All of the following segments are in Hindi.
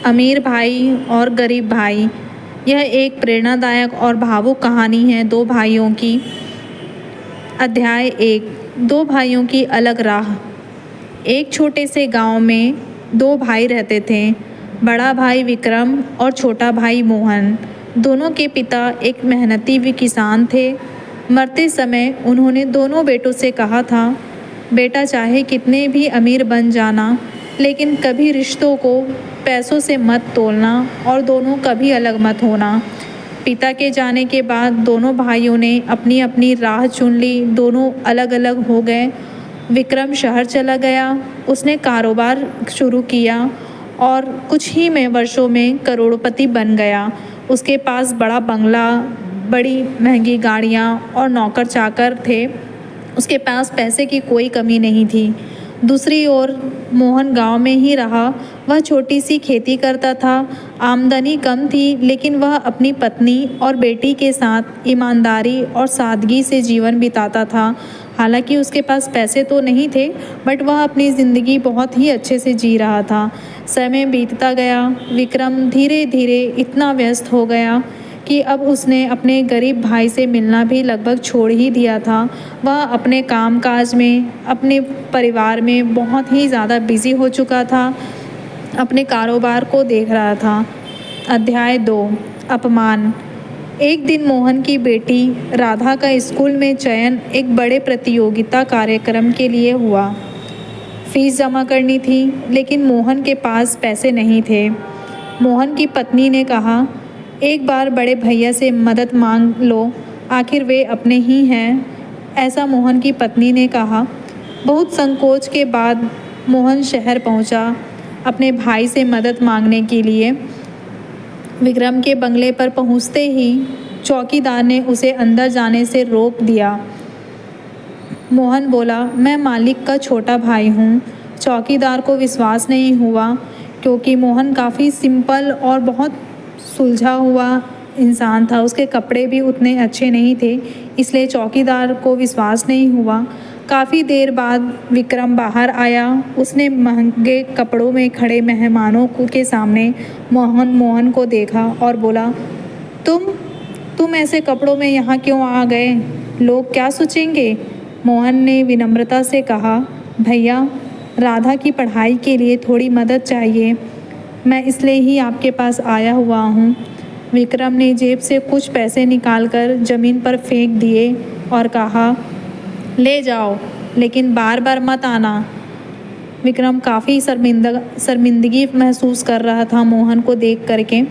अमीर भाई और गरीब भाई। यह एक प्रेरणादायक और भावुक कहानी है दो भाइयों की। अध्याय 1। दो भाइयों की अलग राह। एक छोटे से गांव में दो भाई रहते थे, बड़ा भाई विक्रम और छोटा भाई मोहन। दोनों के पिता एक मेहनती भी किसान थे। मरते समय उन्होंने दोनों बेटों से कहा था, बेटा चाहे कितने भी अमीर बन जाना, लेकिन कभी रिश्तों को पैसों से मत तोलना और दोनों कभी अलग मत होना। पिता के जाने के बाद दोनों भाइयों ने अपनी अपनी राह चुन ली। दोनों अलग अलग हो गए। विक्रम शहर चला गया। उसने कारोबार शुरू किया और कुछ ही में वर्षों में करोड़पति बन गया। उसके पास बड़ा बंगला, बड़ी महंगी गाड़ियाँ और नौकर चाकर थे। उसके पास पैसे की कोई कमी नहीं थी। दूसरी ओर मोहन गांव में ही रहा। वह छोटी सी खेती करता था। आमदनी कम थी, लेकिन वह अपनी पत्नी और बेटी के साथ ईमानदारी और सादगी से जीवन बिताता था। हालांकि उसके पास पैसे तो नहीं थे, बट वह अपनी ज़िंदगी बहुत ही अच्छे से जी रहा था। समय बीतता गया। विक्रम धीरे धीरे इतना व्यस्त हो गया कि अब उसने अपने गरीब भाई से मिलना भी लगभग छोड़ ही दिया था। वह अपने कामकाज में, अपने परिवार में बहुत ही ज़्यादा बिजी हो चुका था, अपने कारोबार को देख रहा था। अध्याय 2। अपमान। एक दिन मोहन की बेटी राधा का स्कूल में चयन एक बड़े प्रतियोगिता कार्यक्रम के लिए हुआ। फीस जमा करनी थी, लेकिन मोहन के पास पैसे नहीं थे। मोहन की पत्नी ने कहा, एक बार बड़े भैया से मदद मांग लो, आखिर वे अपने ही हैं। ऐसा मोहन की पत्नी ने कहा। बहुत संकोच के बाद मोहन शहर पहुंचा अपने भाई से मदद मांगने के लिए। विक्रम के बंगले पर पहुंचते ही चौकीदार ने उसे अंदर जाने से रोक दिया। मोहन बोला, मैं मालिक का छोटा भाई हूँ। चौकीदार को विश्वास नहीं हुआ, क्योंकि मोहन काफ़ी सिंपल और बहुत सुलझा हुआ इंसान था। उसके कपड़े भी उतने अच्छे नहीं थे, इसलिए चौकीदार को विश्वास नहीं हुआ। काफ़ी देर बाद विक्रम बाहर आया। उसने महंगे कपड़ों में खड़े मेहमानों के सामने मोहन को देखा और बोला, तुम ऐसे कपड़ों में यहाँ क्यों आ गए? लोग क्या सोचेंगे? मोहन ने विनम्रता से कहा, भैया, राधा की पढ़ाई के लिए थोड़ी मदद चाहिए, मैं इसलिए ही आपके पास आया हुआ हूँ। विक्रम ने जेब से कुछ पैसे निकालकर ज़मीन पर फेंक दिए और कहा, ले जाओ, लेकिन बार बार मत आना। विक्रम काफ़ी शर्मिंदगी महसूस कर रहा था मोहन को देख करके।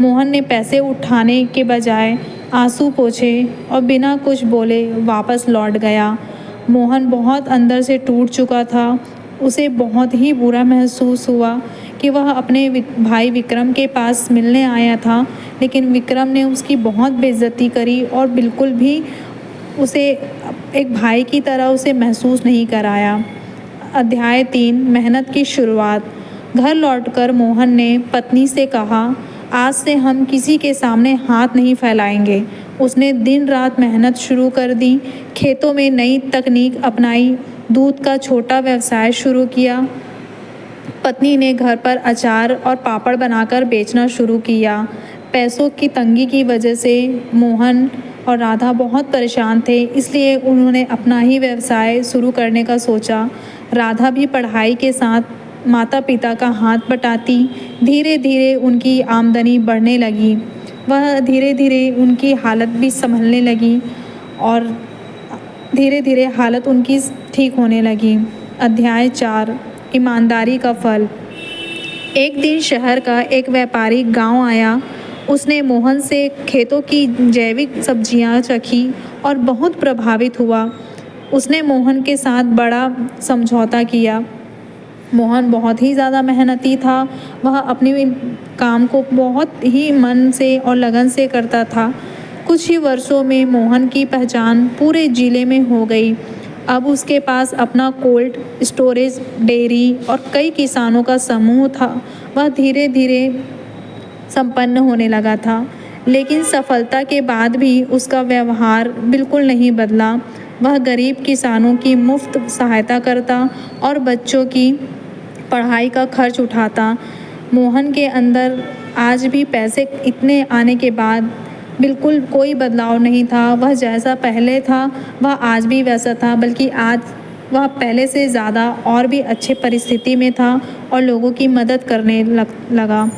मोहन ने पैसे उठाने के बजाय आंसू पोंछे और बिना कुछ बोले वापस लौट गया। मोहन बहुत अंदर से टूट चुका था। उसे बहुत ही बुरा महसूस हुआ कि वह अपने भाई विक्रम के पास मिलने आया था, लेकिन विक्रम ने उसकी बहुत बेइज्जती करी और बिल्कुल भी उसे एक भाई की तरह उसे महसूस नहीं कराया। अध्याय 3। मेहनत की शुरुआत। घर लौटकर मोहन ने पत्नी से कहा, आज से हम किसी के सामने हाथ नहीं फैलाएंगे। उसने दिन रात मेहनत शुरू कर दी। खेतों में नई तकनीक अपनाई। दूध का छोटा व्यवसाय शुरू किया। पत्नी ने घर पर अचार और पापड़ बनाकर बेचना शुरू किया। पैसों की तंगी की वजह से मोहन और राधा बहुत परेशान थे, इसलिए उन्होंने अपना ही व्यवसाय शुरू करने का सोचा। राधा भी पढ़ाई के साथ माता पिता का हाथ बटाती। धीरे धीरे उनकी आमदनी बढ़ने लगी। वह धीरे धीरे उनकी हालत भी संभलने लगी और धीरे धीरे हालत उनकी ठीक होने लगी। अध्याय 4। ईमानदारी का फल। एक दिन शहर का एक व्यापारी गांव आया। उसने मोहन से खेतों की जैविक सब्जियां चखी और बहुत प्रभावित हुआ। उसने मोहन के साथ बड़ा समझौता किया। मोहन बहुत ही ज़्यादा मेहनती था। वह अपने काम को बहुत ही मन से और लगन से करता था। कुछ ही वर्षों में मोहन की पहचान पूरे ज़िले में हो गई। अब उसके पास अपना कोल्ड स्टोरेज, डेयरी और कई किसानों का समूह था। वह धीरे धीरे संपन्न होने लगा था, लेकिन सफलता के बाद भी उसका व्यवहार बिल्कुल नहीं बदला। वह गरीब किसानों की मुफ्त सहायता करता और बच्चों की पढ़ाई का खर्च उठाता। मोहन के अंदर आज भी पैसे इतने आने के बाद बिल्कुल कोई बदलाव नहीं था। वह जैसा पहले था वह आज भी वैसा था, बल्कि आज वह पहले से ज़्यादा और भी अच्छे परिस्थिति में था और लोगों की मदद करने लगा।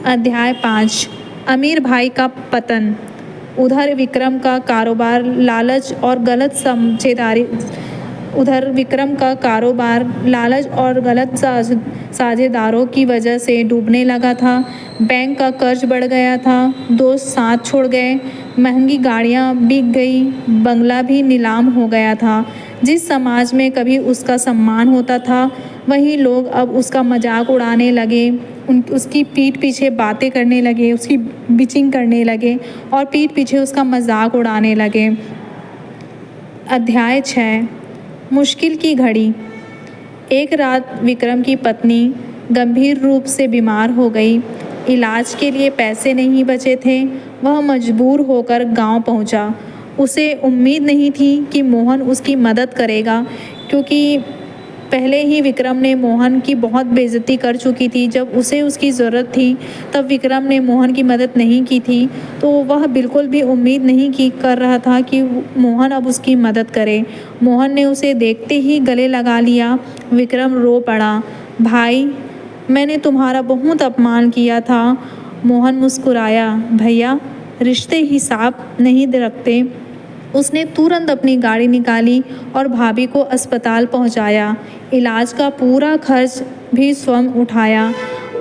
अध्याय 5 अमीर भाई का पतन। उधर विक्रम का कारोबार लालच और गलत साझेदारों की वजह से डूबने लगा था। बैंक का कर्ज बढ़ गया था, दोस्त साथ छोड़ गए, महंगी गाड़ियाँ बिक गई, बंगला भी नीलाम हो गया था। जिस समाज में कभी उसका सम्मान होता था, वही लोग अब उसका मजाक उड़ाने लगे, उसकी पीठ पीछे बातें करने लगे, उसकी बिचिंग करने लगे और पीठ पीछे उसका मजाक उड़ाने लगे। अध्याय 6 मुश्किल की घड़ी। एक रात विक्रम की पत्नी गंभीर रूप से बीमार हो गई। इलाज के लिए पैसे नहीं बचे थे। वह मजबूर होकर गांव पहुंचा। उसे उम्मीद नहीं थी कि मोहन उसकी मदद करेगा, क्योंकि पहले ही विक्रम ने मोहन की बहुत बेइज्जती कर चुकी थी। जब उसे उसकी ज़रूरत थी तब विक्रम ने मोहन की मदद नहीं की थी, तो वह बिल्कुल भी उम्मीद नहीं कर रहा था कि मोहन अब उसकी मदद करे। मोहन ने उसे देखते ही गले लगा लिया। विक्रम रो पड़ा। भाई, मैंने तुम्हारा बहुत अपमान किया था। मोहन मुस्कुराया। भैया, रिश्ते हिसाब नहीं रखते। उसने तुरंत अपनी गाड़ी निकाली और भाभी को अस्पताल पहुंचाया। इलाज का पूरा खर्च भी स्वयं उठाया।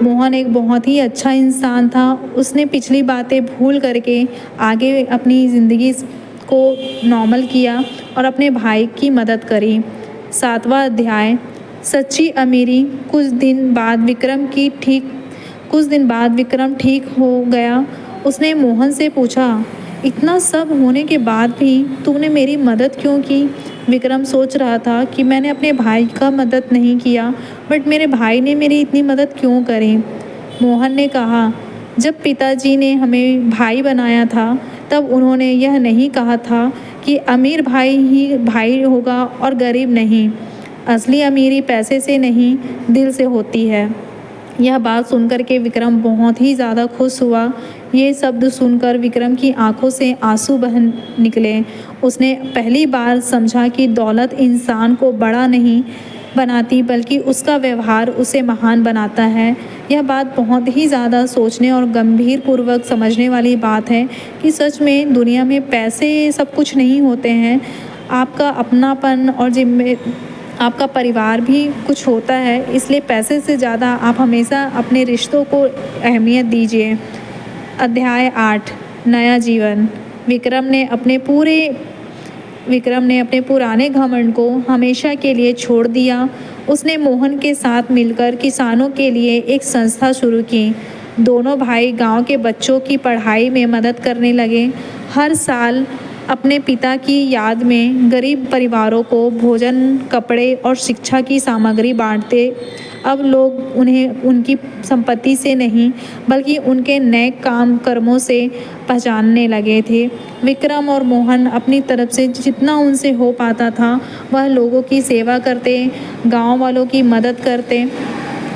मोहन एक बहुत ही अच्छा इंसान था। उसने पिछली बातें भूल करके आगे अपनी ज़िंदगी को नॉर्मल किया और अपने भाई की मदद करी। 7वां अध्याय सच्ची अमीरी। कुछ दिन बाद विक्रम ठीक हो गया। उसने मोहन से पूछा, इतना सब होने के बाद भी तुमने मेरी मदद क्यों की? विक्रम सोच रहा था कि मैंने अपने भाई का मदद नहीं किया, बट मेरे भाई ने मेरी इतनी मदद क्यों करी? मोहन ने कहा, जब पिताजी ने हमें भाई बनाया था तब उन्होंने यह नहीं कहा था कि अमीर भाई ही भाई होगा और गरीब नहीं। असली अमीरी पैसे से नहीं, दिल से होती है। यह बात सुनकर के विक्रम बहुत ही ज़्यादा खुश हुआ। ये शब्द सुनकर विक्रम की आंखों से आंसू बह निकले। उसने पहली बार समझा कि दौलत इंसान को बड़ा नहीं बनाती, बल्कि उसका व्यवहार उसे महान बनाता है। यह बात बहुत ही ज़्यादा सोचने और गंभीर पूर्वक समझने वाली बात है कि सच में दुनिया में पैसे सब कुछ नहीं होते हैं। आपका अपनापन और आपका परिवार भी कुछ होता है। इसलिए पैसे से ज़्यादा आप हमेशा अपने रिश्तों को अहमियत दीजिए। अध्याय 8 नया जीवन। विक्रम ने अपने पुराने घमंड को हमेशा के लिए छोड़ दिया। उसने मोहन के साथ मिलकर किसानों के लिए एक संस्था शुरू की। दोनों भाई गांव के बच्चों की पढ़ाई में मदद करने लगे। हर साल अपने पिता की याद में गरीब परिवारों को भोजन, कपड़े और शिक्षा की सामग्री बांटते। अब लोग उन्हें उनकी संपत्ति से नहीं, बल्कि उनके नेक कर्मों से पहचानने लगे थे। विक्रम और मोहन अपनी तरफ से जितना उनसे हो पाता था वह लोगों की सेवा करते, गांव वालों की मदद करते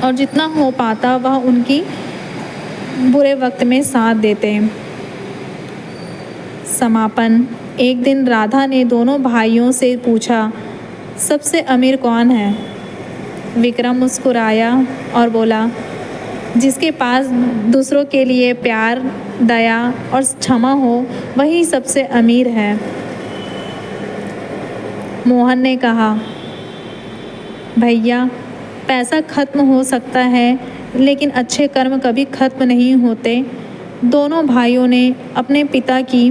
और जितना हो पाता वह उनकी बुरे वक्त में साथ देते। समापन। एक दिन राधा ने दोनों भाइयों से पूछा, सबसे अमीर कौन है? विक्रम मुस्कुराया और बोला, जिसके पास दूसरों के लिए प्यार, दया और क्षमा हो, वही सबसे अमीर है। मोहन ने कहा, भैया, पैसा खत्म हो सकता है, लेकिन अच्छे कर्म कभी खत्म नहीं होते। दोनों भाइयों ने अपने पिता की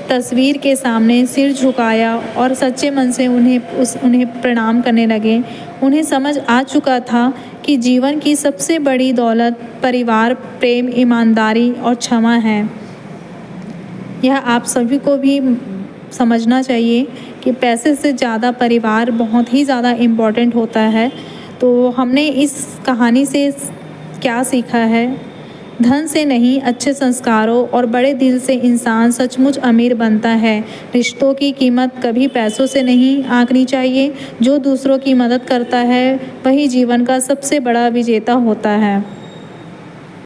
तस्वीर के सामने सिर झुकाया और सच्चे मन से उन्हें प्रणाम करने लगे। उन्हें समझ आ चुका था कि जीवन की सबसे बड़ी दौलत परिवार, प्रेम, ईमानदारी और क्षमा है। यह आप सभी को भी समझना चाहिए कि पैसे से ज़्यादा परिवार बहुत ही ज़्यादा इम्पोर्टेंट होता है। तो हमने इस कहानी से क्या सीखा है? धन से नहीं, अच्छे संस्कारों और बड़े दिल से इंसान सचमुच अमीर बनता है। रिश्तों की कीमत कभी पैसों से नहीं आंकनी चाहिए। जो दूसरों की मदद करता है वही जीवन का सबसे बड़ा विजेता होता है।